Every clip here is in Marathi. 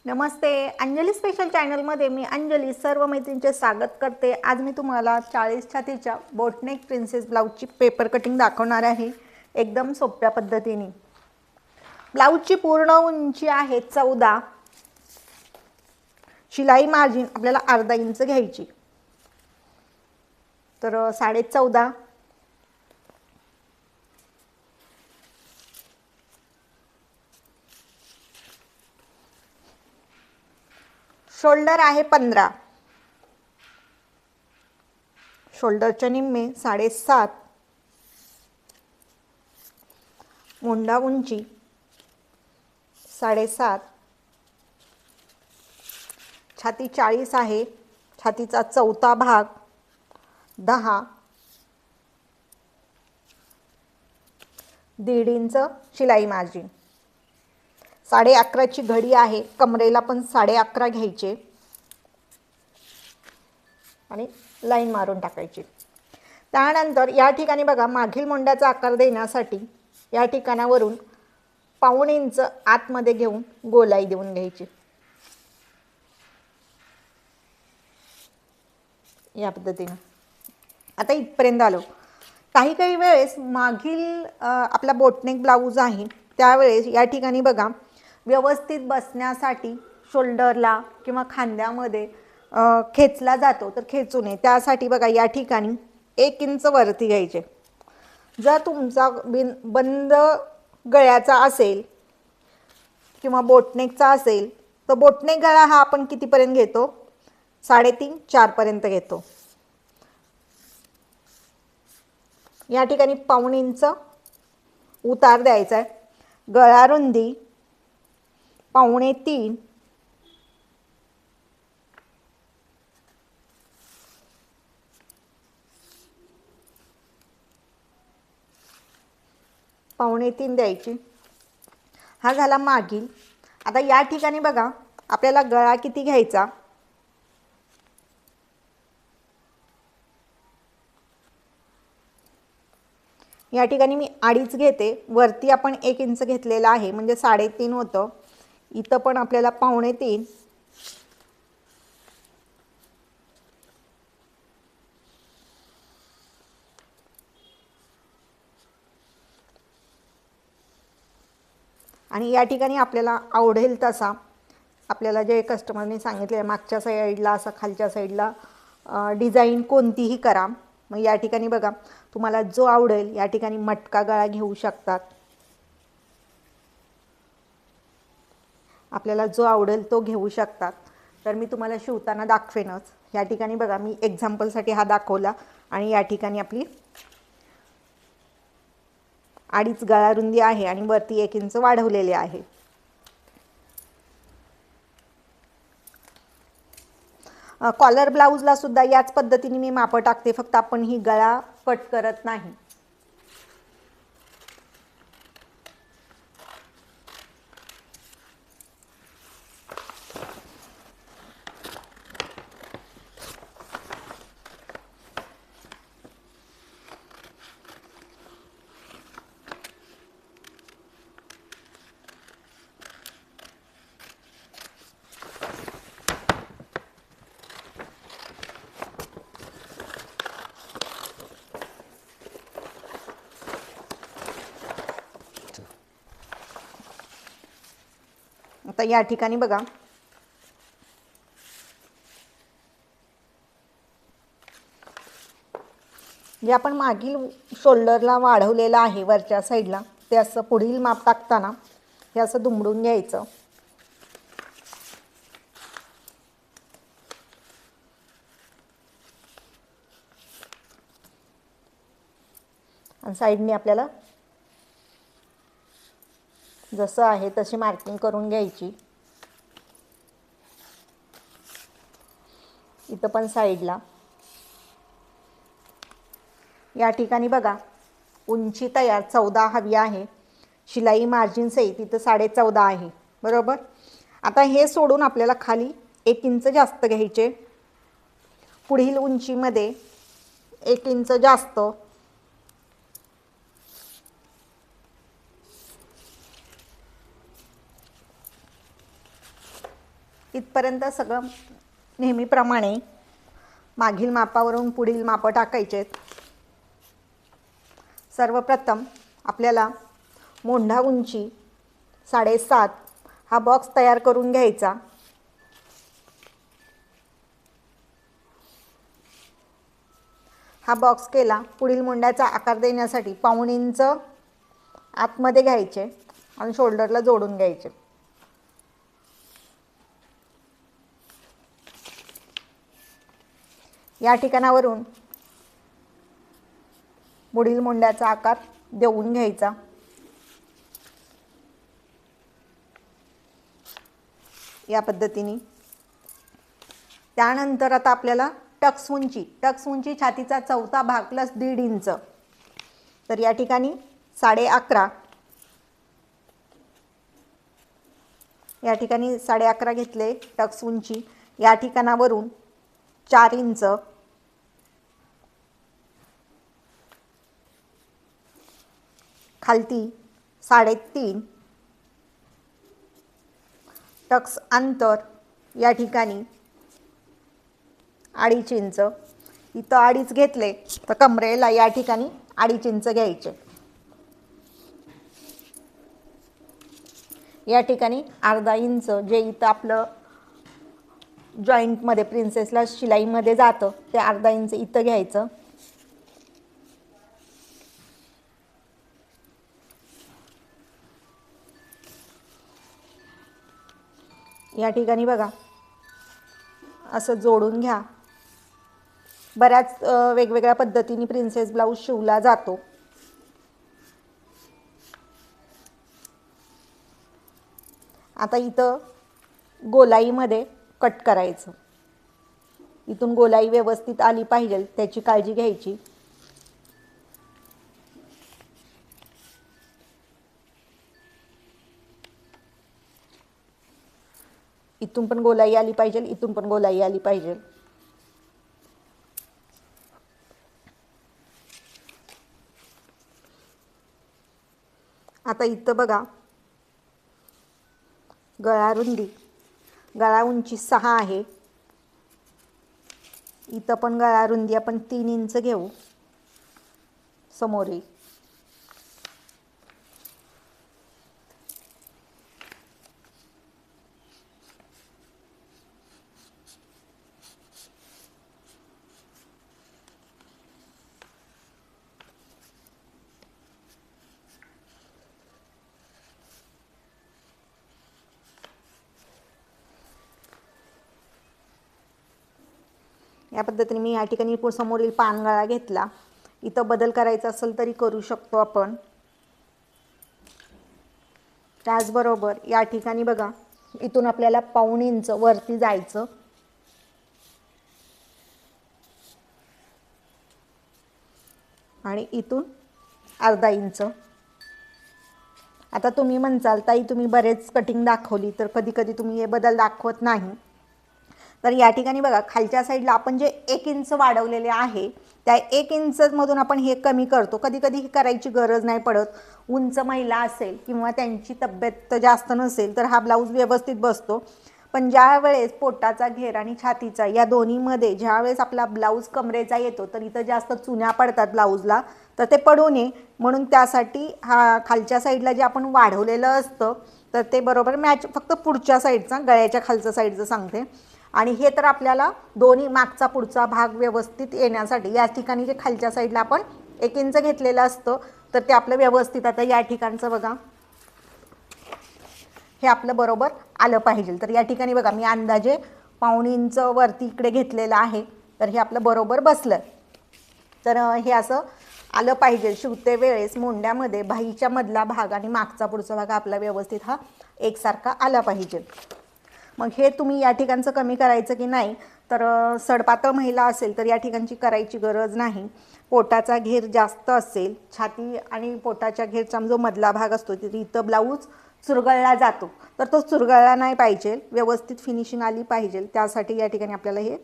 नमस्ते. अंजली स्पेशल चॅनलमध्ये मी अंजली सर्व मैत्रिणींचे स्वागत करते. आज मी तुम्हाला 40 छातीच्या बोटनेक प्रिन्सेस ब्लाऊजची पेपर कटिंग दाखवणार आहे एकदम सोप्या पद्धतीने. ब्लाऊजची पूर्ण उंची आहे 14. शिलाई मार्जिन आपल्याला अर्धा इंच घ्यायची, तर 14.5. शोल्डर आहे 15. शोल्डरच्या निम्मे 7.5. मोंढा उंची 7.5. छाती 40 आहे. छातीचा चौथा भाग 10. 1.5 इंच शिलाई मार्जिन. 11.5ची घडी आहे. कमरेला पण 11.5 घ्यायचे आणि लाईन मारून टाकायची. त्यानंतर या ठिकाणी बघा, मागील मोंड्याचा आकार देण्यासाठी या ठिकाणावरून 1.5 इंच आतमध्ये घेऊन गोलाई देऊन घ्यायची. या पद्धतीने आता इथपर्यंत आलो. काही वेळेस मागील आपला बोटनेक ब्लाऊज आहे त्यावेळेस या ठिकाणी बघा, व्यवस्थित बसण्यासाठी शोल्डरला किंवा खांद्यामध्ये खेचला जातो, तर खेचू नये त्यासाठी बघा या ठिकाणी 1 इंच वरती घ्यायचे. जर तुमचा बंद गळ्याचा असेल किंवा बोटनेकचा असेल तर बोटनेक गळा हा आपण कितीपर्यंत घेतो? 3.5 4 पर्यंत घेतो. या ठिकाणी 1.5 इंच उतार द्यायचा आहे. गळा रुंदी 2.25. पावणे 3 द्यायची. हा झाला मागील. आता या ठिकाणी बघा, आपल्याला गळा किती घ्यायचा? या ठिकाणी मी 2.5 घेते. वरती आपण 1 इंच घेतलेला आहे म्हणजे 3.5 होतं. इथं पण आपल्याला 2.25. आणि या ठिकाणी आपल्याला आवडेल तसा, आपल्याला जे कस्टमरने सांगितले मागच्या साईडला असा खालच्या साईडला डिझाईन कोणतीही करा. मग या ठिकाणी बघा, तुम्हाला जो आवडेल या ठिकाणी मटका गळा घेऊ शकतात. आपल्याला जो आवडेल तो घेऊ शकतात. तर मी तुम्हाला शिवताना दाखवेनच. या ठिकाणी बघा, मी एक्झाम्पलसाठी हा दाखवला आणि या ठिकाणी आपली 2.5 गळा रुंदी आहे आणि वरती 1 इंच वाढवलेले आहे. कॉलर ब्लाऊजला सुद्धा याच पद्धतीने मी माप टाकते, फक्त आपण ही गळा कट करत नाही. आता या ठिकाणी बघा, जे आपण मागील शोल्डरला वाढवलेलं आहे वरच्या साईडला, ते असं पुढील माप टाकताना हे असं दुमडून घ्यायचं. आणि साईडने आपल्याला जसं आहे तशी मार्किंग करून घ्यायची. इथं पण साईडला या ठिकाणी बघा, उंची तयार 14 हवी आहे. शिलाई मार्जिन सहित इथं 14.5 आहे, बरोबर. आता हे सोडून आपल्याला खाली 1 इंच जास्त घ्यायचे. पुढील उंचीमध्ये 1 इंच जास्त. इथपर्यंत सगळं नेहमीप्रमाणे मागील मापावरून पुढील मापं टाकायचे आहेत. सर्वप्रथम आपल्याला मोंढा उंची 7.5 हा बॉक्स तयार करून घ्यायचा. हा बॉक्स केला. पुढील मोंढ्याचा आकार देण्यासाठी 1/2 इंच आतमध्ये घ्यायचे आणि शोल्डरला जोडून घ्यायचे. या ठिकाणावरून पुढील मोंढ्याचा आकार देऊन घ्यायचा. या पद्धतीने. त्यानंतर आता आपल्याला टक्स उंची छातीचा 4था भाग प्लस 1.5 इंच. तर या ठिकाणी 11.5 या ठिकाणी 11.5 घेतले टक्स उंची. या ठिकाणावरून 4 इंच खालती 3.5 टक्स अंतर या ठिकाणी 2.5 इंच. इथं 2.5 घेतले तर कमरेला या ठिकाणी 2.5 इंच घ्यायचे. या ठिकाणी 1/2 इंच जे इथं आपलं जॉईंटमध्ये प्रिन्सेसला शिलाईमध्ये जातं ते 1/2 इंच इथं घ्यायचं. या ठिकाणी बघा असं जोडून घ्या. बऱ्याच वेगवेगळ्या पद्धतीने प्रिन्सेस ब्लाऊज शिवला जातो. आता इथं गोलाईमध्ये कट करायचं. इथून गोलाई व्यवस्थित आली पाहिजे त्याची काळजी घ्यायची. इथून पण गोलाई आली पाहिजे, इथून पण गोलाई आली पाहिजे. आता इथं बघा गळा उंची 6 आहे. इथं पण गळा रुंदी आपण 3 इंच घेऊ समोरील. या पद्धतीने मी या ठिकाणी समोरील पानगळा घेतला. इथं बदल करायचा असेल तरी करू शकतो आपण. त्याचबरोबर या ठिकाणी बघा इथून आपल्याला 1/2 इंच वरती जायचं. आणि इथून 1/2 इंच. आता तुम्ही म्हणसाल ताई तुम्ही बरेच कटिंग दाखवली तर कधी कधी तुम्ही हे बदल दाखवत नाही. तर या ठिकाणी बघा खालच्या साईडला आपण जे 1 इंच वाढवलेले आहे त्या 1 इंचमधून आपण हे कमी करतो. कधी कधी ही करायची गरज नाही पडत. उंच महिला असेल किंवा त्यांची तब्येत जास्त नसेल तर हा ब्लाऊज व्यवस्थित बसतो. पण ज्या वेळेस पोटाचा घेर आणि छातीचा या दोन्हीमध्ये ज्या वेळेस आपला ब्लाऊज कमरेचा येतो तर इथं जास्त चुन्या पडतात ब्लाऊजला. तर ते पडू नये म्हणून त्यासाठी हा खालच्या साईडला जे आपण वाढवलेलं असतं तर ते बरोबर मॅच फक्त पुढच्या साईडचा गळ्याच्या खालच्या साईडचं सांगते. आणि हे तर आपल्याला दोन्ही मागचा पुढचा भाग व्यवस्थित येण्यासाठी या ठिकाणी जे खालच्या साईडला आपण 1 इंच घेतलेलं असतं तर ते आपलं व्यवस्थित. आता या ठिकाणचं बघा हे आपलं बरोबर आलं पाहिजे. तर या ठिकाणी बघा मी अंदाजे 1/2 इंच वरती इकडे घेतलेलं आहे तर हे आपलं बरोबर बसलं. तर हे असं आलं पाहिजे. शिवते वेळेस मोंड्यामध्ये बाहीच्या मधला भाग आणि मागचा पुढचा भाग आपला व्यवस्थित हा एकसारखा आला पाहिजे. मग हे तुम्ही या ठिकाणचं कमी करायचं की नाही तर सडपातळ महिला असेल तर या ठिकाणची करायची गरज नाही. पोटाचा घेर जास्त असेल छाती आणि पोटाच्या घेरचा जो मधला भाग असतो तिथे इथं ब्लाऊज चुरगळला जातो तर तो चुरगळला नाही पाहिजे. व्यवस्थित फिनिशिंग आली पाहिजे. त्यासाठी या ठिकाणी आपल्याला हे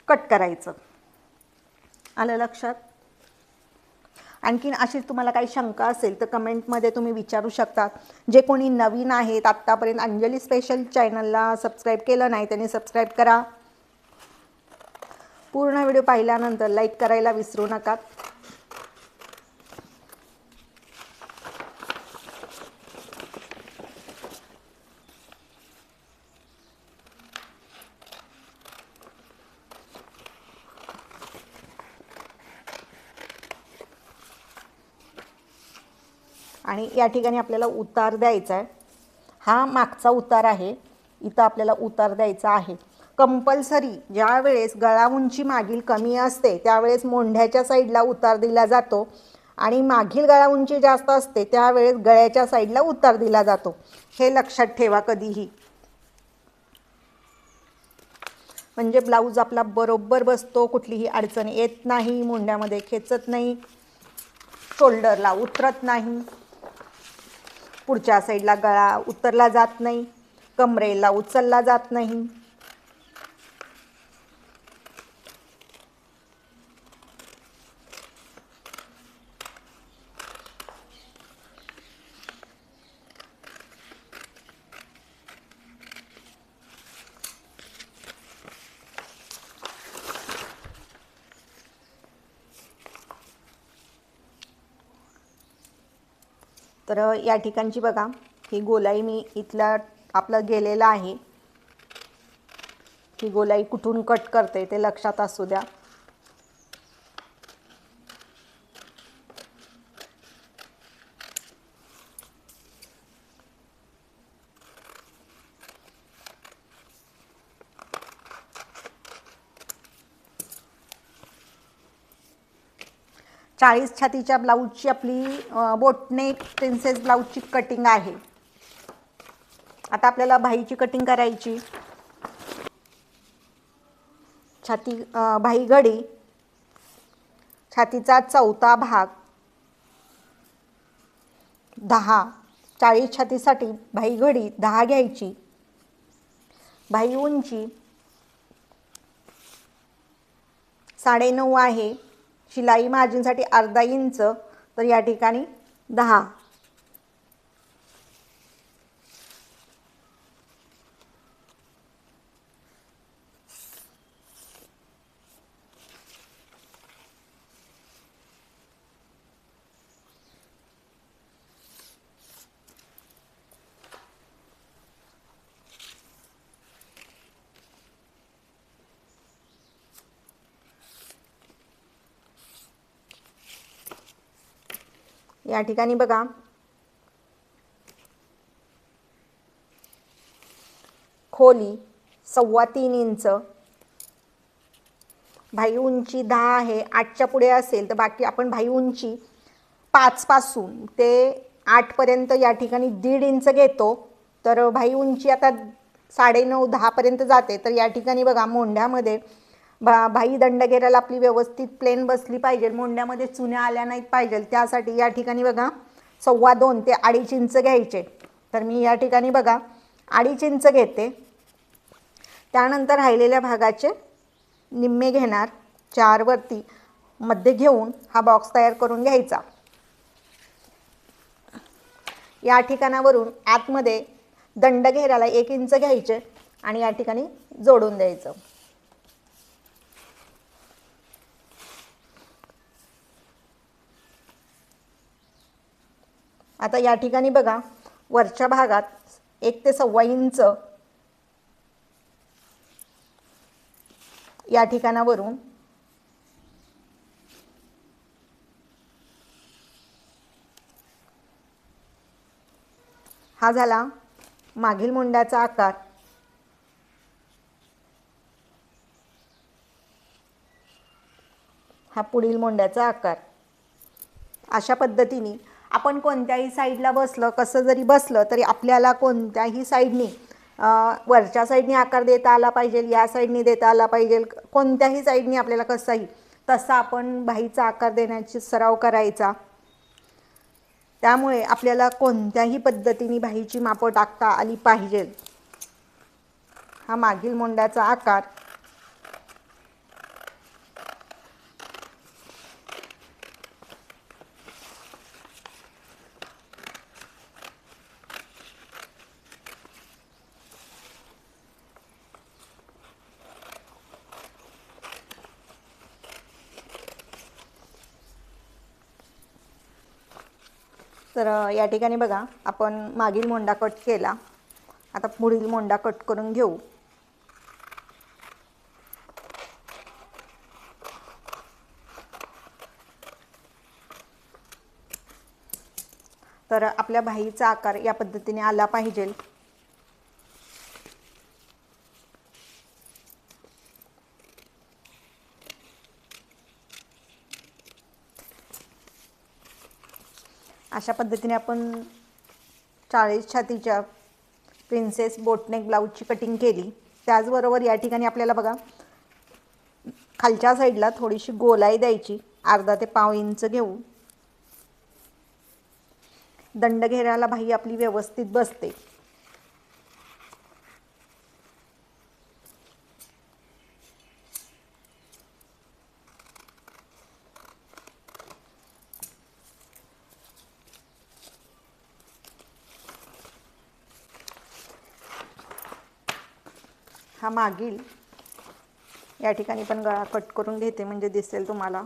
कट करायचं. आलं लक्षात. आणखीन अशी तुम्हाला काही शंका असेल तर कमेंटमध्ये तुम्ही विचारू शकता. जे कोणी नवीन आहेत आत्तापर्यंत अंजली स्पेशल चॅनलला सबस्क्राईब केलं नाही त्यांनी सबस्क्राईब करा. पूर्ण व्हिडिओ पाहिल्यानंतर लाईक करायला विसरू नका. आणि या ठिकाणी आपल्याला उतार द्यायचा आहे. हा मागचा उतार आहे, इथं आपल्याला उतार द्यायचा आहे. कंपल्सरी ज्या वेळेस गळा उंची मागील कमी असते त्यावेळेस मोंढ्याच्या साईडला उतार दिला जातो आणि मागील गळा उंची जास्त असते त्यावेळेस गळ्याच्या साईडला उतार दिला जातो. हे लक्षात ठेवा कधीही, म्हणजे ब्लाऊज आपला बरोबर बसतो, कुठलीही अडचण येत नाही, मोंढ्यामध्ये खेचत नाही, शोल्डरला उतरत नाही, पुढच्या साईडला गळा उतरला जात नाही, कमरेला उचलला जात नाही. तर या ठिकाणची बघा ही गोलाई मी इथला आपलं गेलेला आहे. ही गोलाई कुठून कट करते ते लक्षात असू द्या. चाळीस छातीच्या ब्लाऊजची आपली बोटनेक प्रिन्सेस ब्लाऊजची कटिंग आहे. आता आपल्याला बाहीची कटिंग करायची. छाती बाही घडी, छातीचा चौथा भाग 10, 40 छातीसाठी बाही घडी 10 घ्यायची. बाही उंची 9.5 आहे. शिलाई मार्जिनसाठी अर्धा इंच, तर या ठिकाणी 10. या ठिकाणी बघा खोली 3.25 इंच, बाही उंची 10 आहे. 8च्या पुढे असेल तर बाकी आपण बाही उंची 5 पासून ते 8 पर्यंत या ठिकाणी 1.5 इंच घेतो. तर बाही उंची आता 9.5 10 पर्यंत जाते. तर या ठिकाणी बघा मोंढ्यामध्ये बाही दंडगेराला आपली व्यवस्थित प्लेन बसली पाहिजे, मोंढ्यामध्ये चुन्या आल्या नाहीत पाहिजे, त्यासाठी या ठिकाणी बघा 2.25 ते 2.5 इंच घ्यायचे. तर मी या ठिकाणी बघा 2.5 इंच घेते. त्यानंतर राहिलेल्या भागाचे निम्मे घेणार, 4 वरती मध्ये घेऊन हा बॉक्स तयार करून घ्यायचा. या ठिकाणावरून आतमध्ये दंडघेराला 1 इंच घ्यायचे आणि या ठिकाणी जोडून द्यायचं. आता या ठिकाणी बघा वरच्या भागात 1 ते 1.25 इंच या ठिकाणावरून हा झाला मागील मोंड्याचा आकार. हा पुढील मोंड्याचा आकार. अशा पद्धतीने आपण कोणत्याही साईडला बसलं, कसं जरी बसलं तरी आपल्याला कोणत्याही साईडनी वरच्या साईडनी आकार देता आला पाहिजे, या साईडनी देता आला पाहिजे, कोणत्याही साईडनी आपल्याला कसंही तसा आपण बाहीचा आकार देण्याची सराव करायचा. त्यामुळे आपल्याला कोणत्याही पद्धतीने बाहीची मापं टाकता आली पाहिजे. हा मागील मोंड्याचा आकार. तर या ठिकाणी बघा आपण मागील मोंडा कट केला, आता पुढील मोंडा कट करून घेऊ. तर आपल्या बाहीचा आकार या पद्धतीने आला पाहिजे. अशा पद्धतीने आपण 40 छातीच्या प्रिन्सेस बोटनेक ब्लाऊजची कटिंग केली. त्याचबरोबर या ठिकाणी आपल्याला बघा खालच्या साईडला थोडीशी गोलाई द्यायची, अर्धा ते पाव इंच घेऊ. दंडघेराला बाही आपली व्यवस्थित बसते. हा मागील या ठिकाणी पण गळा कट करून घेते म्हणजे दिसेल तुम्हाला.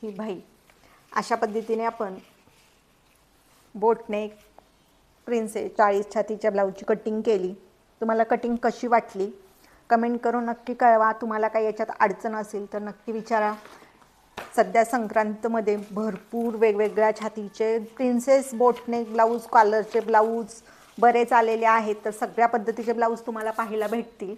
ही बाही अशा पद्धतीने आपण बोटनेक प्रिन्सेस 40 छातीच्या ब्लाऊजची कटिंग केली. तुम्हाला कटिंग कशी वाटली कमेंट करून नक्की कळवा. तुम्हाला काही याच्यात अडचण असेल तर नक्की विचारा. सध्या संक्रांतमध्ये भरपूर वेगवेगळ्या छातीचे प्रिन्सेस बोटनेक ब्लाऊज, कॉलरचे ब्लाऊज बरेच आलेले आहेत. तर सगळ्या पद्धतीचे ब्लाऊज तुम्हाला पाहायला भेटतील.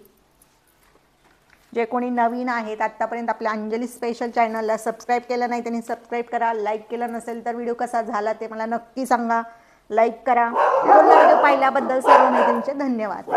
जे कोणी नवीन आहेत आत्तापर्यंत आपल्या अंजली स्पेशल चॅनलला सबस्क्राईब केलं नाही त्यांनी सबस्क्राईब करा. लाईक केलं नसेल तर व्हिडिओ कसा झाला ते मला नक्की सांगा. लाईक करा. पूर्ण व्हिडिओ पाहिल्याबद्दल सर्व मैत्रिणींचे धन्यवाद.